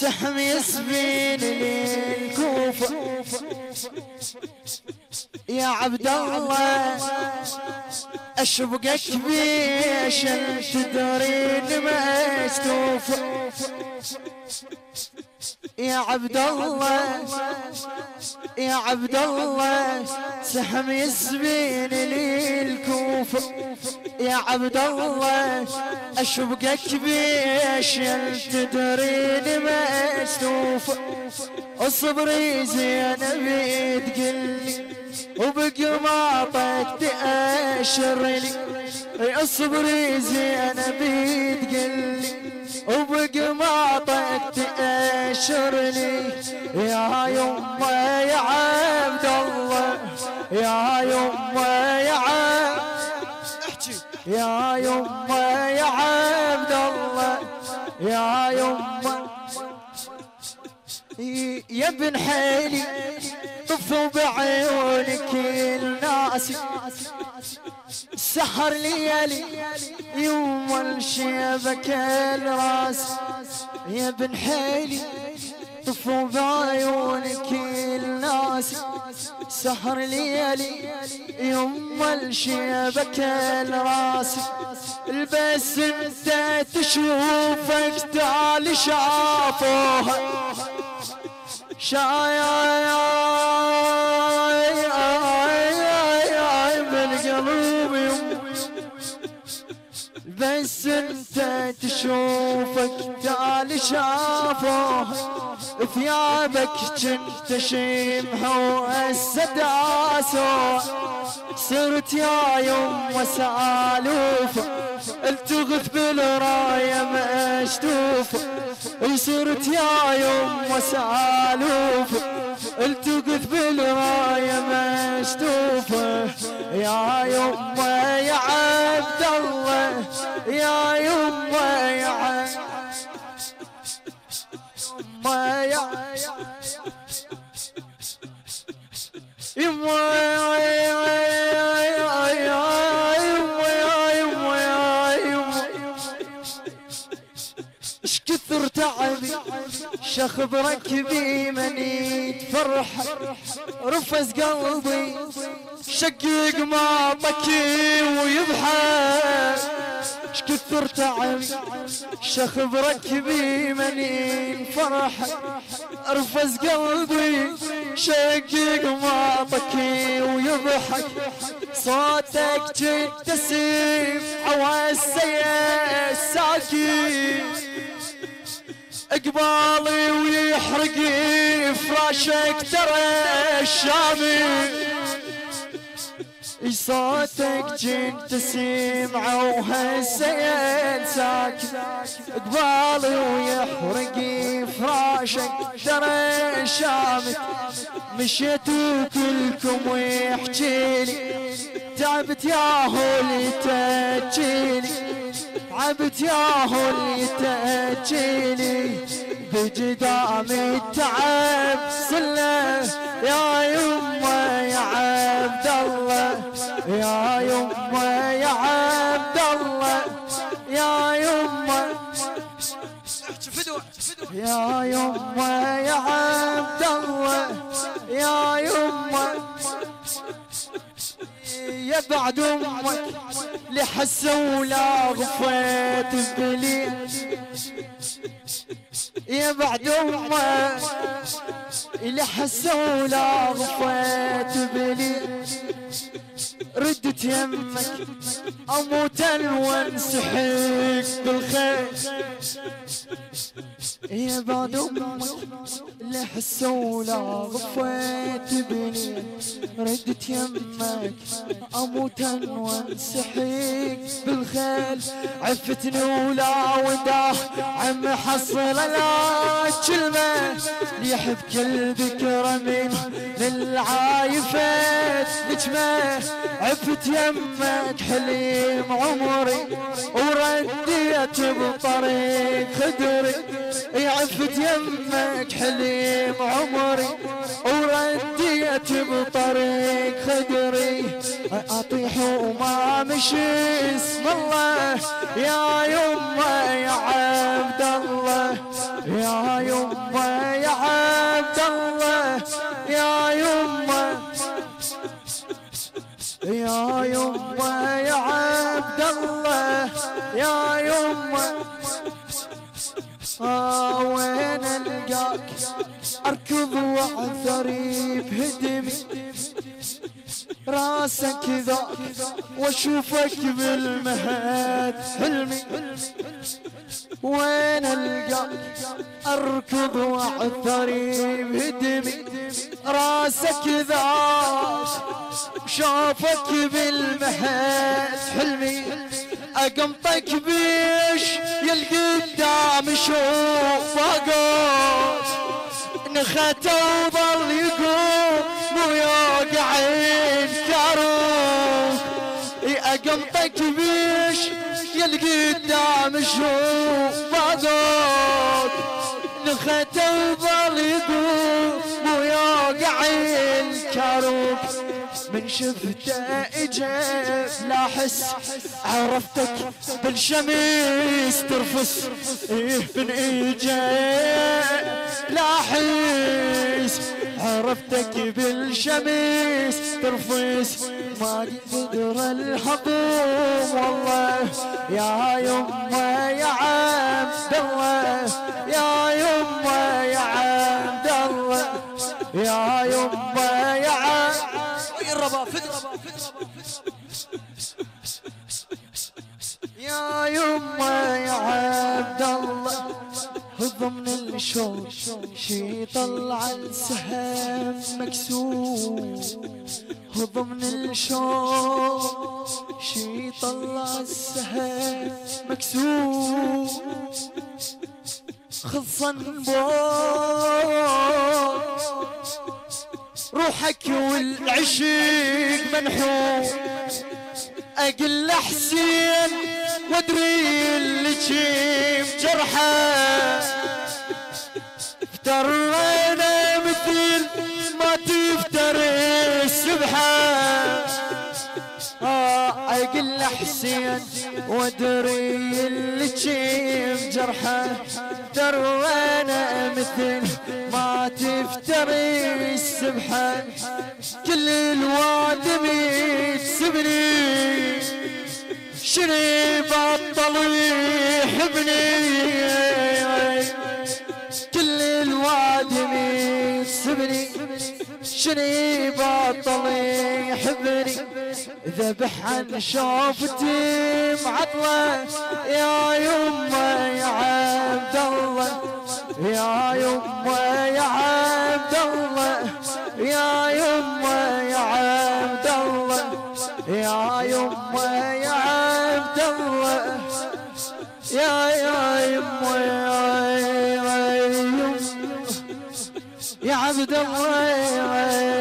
سهم يسبين للكوفة يا عبد الله اشبقك بيش تدرين ما استوفى يا عبد الله يا عبد الله سهم يسبين للكوفة يا عبد الله اشبقك بيش تدرين ما استوفى اصبري زينبي تقلي وبقماطك تأشر لي اصبري زينبي تقلي وبقماطك تأشر لي يا يمه يا عبد الله يا يمه يا عبد يا يمه يا عبد الله يا يمه يا ابن حيلي طفوا بعيونك الناس سحر ليالي يوم الشيبك الراس يا ابن حيلي طفوا بعيونك الناس سحر ليالي يوم الشيبك الراس البس انت تشوفك تعال شافوها شايا بالقلوب بس انت تشوفك تعال شافوها ثيابك جنت شمها والسداسة صرت يا يوم سالوفة التغث بالراية مشتوفة وصرت يا يوم سالوفة التغث بالراية مشتوفة يا يوم يا عبد الله يا يوم يا عبد ما يا اش كثر تعبي شخبرك بي مني تفرحك رفز قلبي شقق ما بكي ويضحك اش كثر تعبي شخبرك بي مني فرحك رفز قلبي شقق ما بكي ويضحك صوتك جد تسيب عواسي الساكي اقبالي ويحرق فراشك ترى الشامي صوتك جنت سمعه وهالسيد ساكت قبالي ويحرق فراشك ترى شامت مشيتوا كلكم ويحكيلي تعبت ياهو اللي تجيلي تعبت ياهو اللي تجيلي بجدام التعب سله يا يمه يا عبد الله يا يمه يا عبد الله يا يمه يا يمه يا عبد الله يا يمه يا بعد امك لحسوا ولا غفيت بلي يا بعد امك لحسوا ولا غفيت بلي ردت يمك اموت وانسحق بالخير يا بعد امك لحسوا ولا غفيت بني ردت يمك اموت وانسحق بالخيل عفتني ولا وداه عم حصل لا كلمه يحب كل ذكرى من العايفات نجمه عفت يمك حليم عمري ورديت بطريق خدري عفت يمك حليم عمري ورديت بطريق خدري اطيح وما مشي اسم الله يا يمه يا عبد الله يا يمه يا عبد الله يا يمه يا يمه يا عبد الله يا يمه وين القاك اركض واعثري بهدمي راسك ذاك واشوفك بالمهد حلمي وين القاك اركض واعثري بهدمي راسك ذاك شافك بالمهد حلمي اقمطك بيش يالقدام شوف فقط نخته وظل يقوم ويوقعين كاروك اقمطك بيش يالقدام شوف فقط نخته وظل يقوم ويوقعين كاروك من شفته اجا لا حس عرفتك بالشمس ترفس من اجا لا حس عرفتك بالشمس ترفس ما قدر الحضوم والله يا يمه يا عبد الله يا يمه يا عبد الله يا يمه يا عبد يا يمه يا عبد الله ضمن الشوق شي طلع السهم مكسور ضمن الشوق شي طلع السهم مكسور خلصا بوك روحك والعشق منحور اقل حسين وادري اللي جيب جرحه افترينا مثل ما تفتري السبحه اقل حسين وادري اللي جيب جرحه افترينا مثل ما تفتري السبحه كل الوادم يتسبني شني بطل يحبني كل الوادم يتسبني شني بطل يحبني ذبح عن شوفتي معطله يا يمه يا عبد الله يا يمه يا عبد الله يا يمه يا عبد الله يا يمه يا عبد الله يا يمه يا عبد الله